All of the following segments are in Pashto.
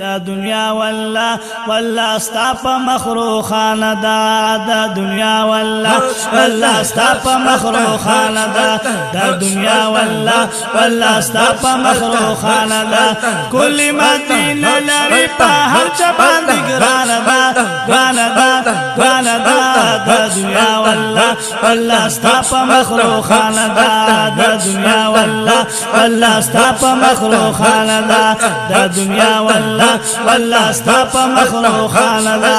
دا دنیا والله والله ستا په مخلوقانه دا دا دنیا والله والله ستا په مخلوقانه دا دا دنیا والله والله ستا په مخلوقانه دا کل مدینه لري په هر چا باندې ګرانه دا ګرانه دا ګرانه دا دا دنیا والله والله ستا په مخلوقانه دا دا دنیا والله والله ستا په مخلوقانه دا دا دنیا والله والله ستا په مخلوقانه دا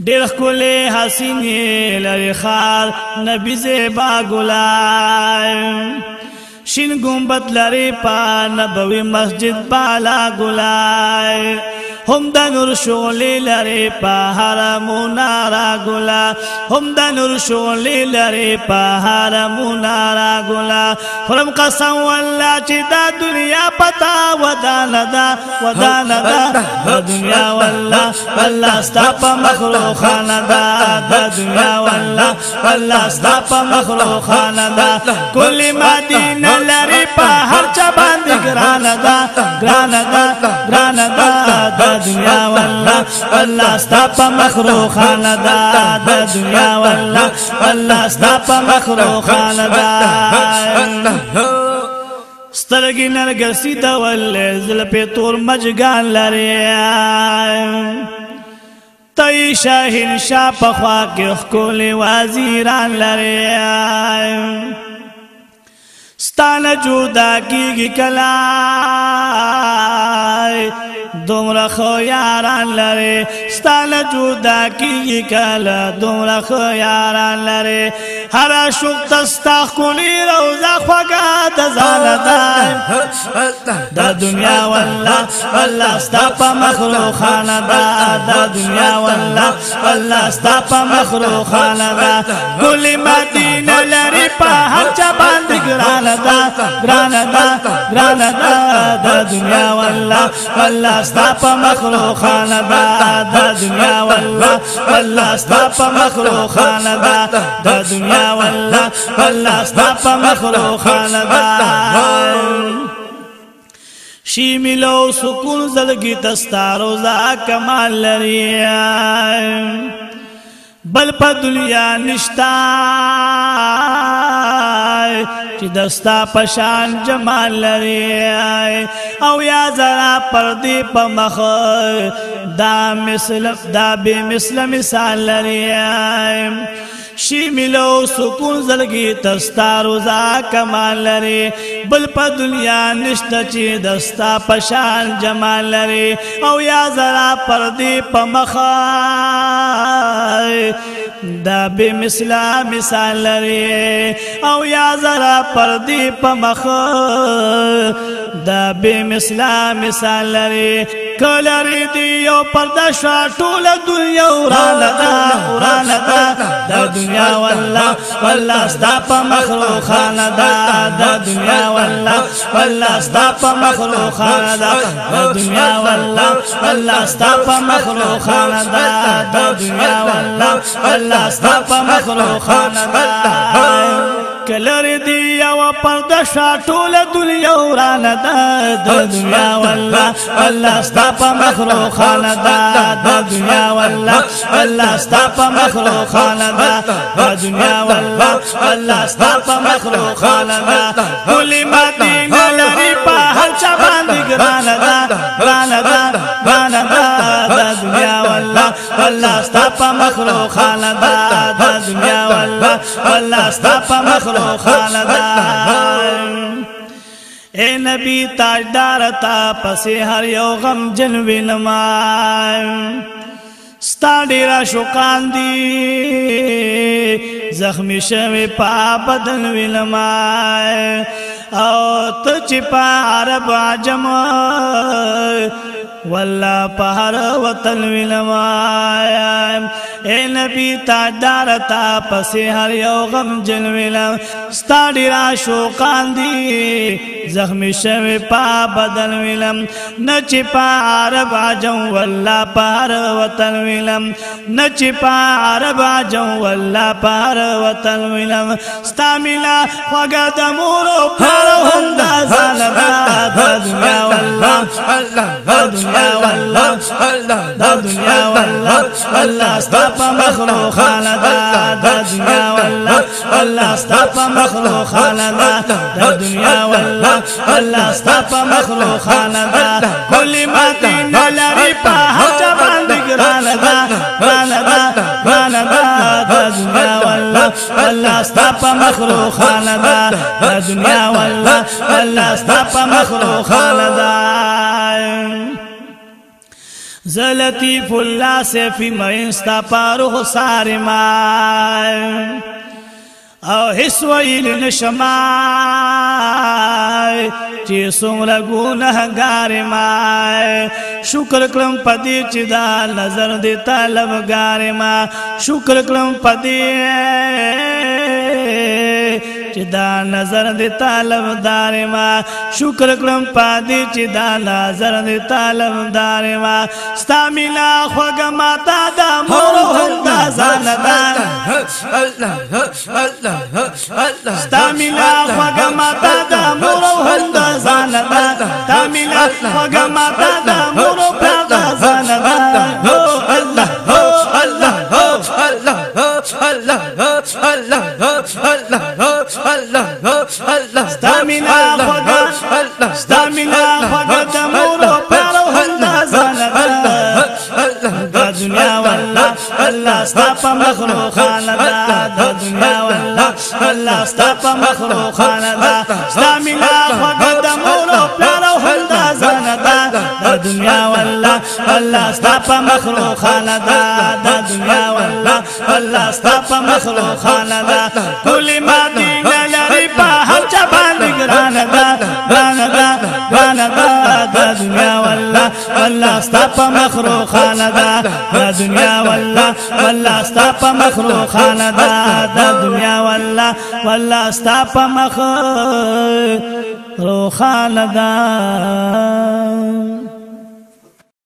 ډېر ښکلې حسینې لري خال نبي زیبا ګلای شین گنبد لري په نبوي مسجد بالا ګلای هم د نور شغلې لري په حرمونه را ګلا هم د نور شغلې لري په حرمونه را ګلا خرم قسم والله چې دا دنیا پتا ودانه دا ودانه دا دا دنیا والله والله ستا په مخلوقانه دا دا دنیا والله والله ستا په مخلوقانه دا کل مدینه لري په هر چا باندې ګرانه دا ګرانه دا ګرانه دا دنیا والله والله ستا په مخلوقانه دا دا دنیا والله والله ستا په مخلوقانه دا سترګې نرګسي ډول زلفې تور مجګان لري تای شاهنشاه په خوا کې ښکلي وزیران لري ستانه جدا کیږي کله دومره خو یاران لري ستانه جدا کیږي کله دومره خو یاران لري هر عاشق تستا ښکلي روضه خوږه د ځانه دا دنیا والله والله ستا په مخلوقانه دا دنیا والله والله ستا په مخلوقانه دا ګل مدینه لري په هر چا باندې ګرانه دا ګرانه دا ګرانه دا دنیا والله والله ستا په مخلوقانه دا دنیا والله والله ستا په مخلوقانه دا دنیا والله والله ستا په مخلوقانه دا شی ملو سکون زلګي تستا روزا کمال لري بل په دنیا نشتا چې دستا پشان جمال لري او یا زرا پردی په مخ دا به مثال لري شی ملو سکون زلګي تستا روزا کمال لري بل په دنیا نشته چې دستا پشان جمال لري او یا زرا پردی په مخ دا به مثال لري او یا زرا پردی په مخ دا به مثال لري کلری دی یو پرده شوا ټول دنیا ورانه دا دنیا والله والله ستا په مخلوقانه دا دنیا والله والله ستا په مخلوقانه دا دنیا والله والله ستا په مخلوقانه دا دنیا والله والله ستا په مخلوقانه دا کلر دی یو پرده شوا ټول دنیا ورانه دا دنیا والله والله ستا په مخلوقانه دا دنیا والله والله ستا په مخلوقانه دا دنیا والله والله ستا په مخلوقانه دا کل مدینه لري په هر چا باندې ګرانه دا دنیا والله والله ستا په مخلوقانه دا دنیا والله والله ستا په مخلوقانه دا اے نبی تاجدار تا پسې هر یو غم جن وینما ستا ډېر شوقان دي زخمی شوی په بدن وینما او ته چې په عرب عجم والله په هر وطن وینما اے نبی تاجدار تا پسې هر یو غم جن وینم ستا ډېر شوقان دي زخمی شوی په بدن وینم نه چې په عرب عجم والله په هر وطن وینم نه چې په عرب عجم والله په هر وطن وینم ستا مینا خوږه د مور او پلار هم دا ځانه دا دنیا والله دا دنیا والله دا دنیا والله الله ستا په مخلوقانه دا دنیا والله الله ستا په مخلوقانه دا دنیا والله الله ستا په مخلوقانه دا کلی مدینه لري په هر چا باندې ګرانه دا دا دنیا والله الله ستا په مخلوقانه دا دنیا والله الله ستا په مخلوقانه دا زلطیف الله سیفی مینستا پاروح سارما او حس ویل نشمای چې څومره ګناهګار ما شکر کړم پدې چې دا نظر دې طلبګار ما شکر کړم پدې چې دا نظر دې طلبدار ما شکر کړم پدې چې دا نظر دې طلبدار ما ستا مینا خوږه ماته دا مور هم دا ځان ستا مینا خوږه ماته دا مور هم دا ځان ستا مینا خوږه ماته دا مور هم دا ځان الله ستامنا خوږه د مورو پلارو هم دا ځانه دا دنیا والله الله ستا په مخلوقانه دا دنیا والله الله ستا په مخلوقانه ستامنا خوږه د مورو پلارو هم دا ځانه دا دنیا والله الله ستا په مخلوقانه دا دنیا والله الله ستا په مخلوقانه کلی مدینه لري په هر چا باندې ګرانه دا دنیا والله الله ستا په مخلوقانه دا دنیا والله الله ستا په مخلوقانه دا دنیا والله والله ستا په مخلوقانه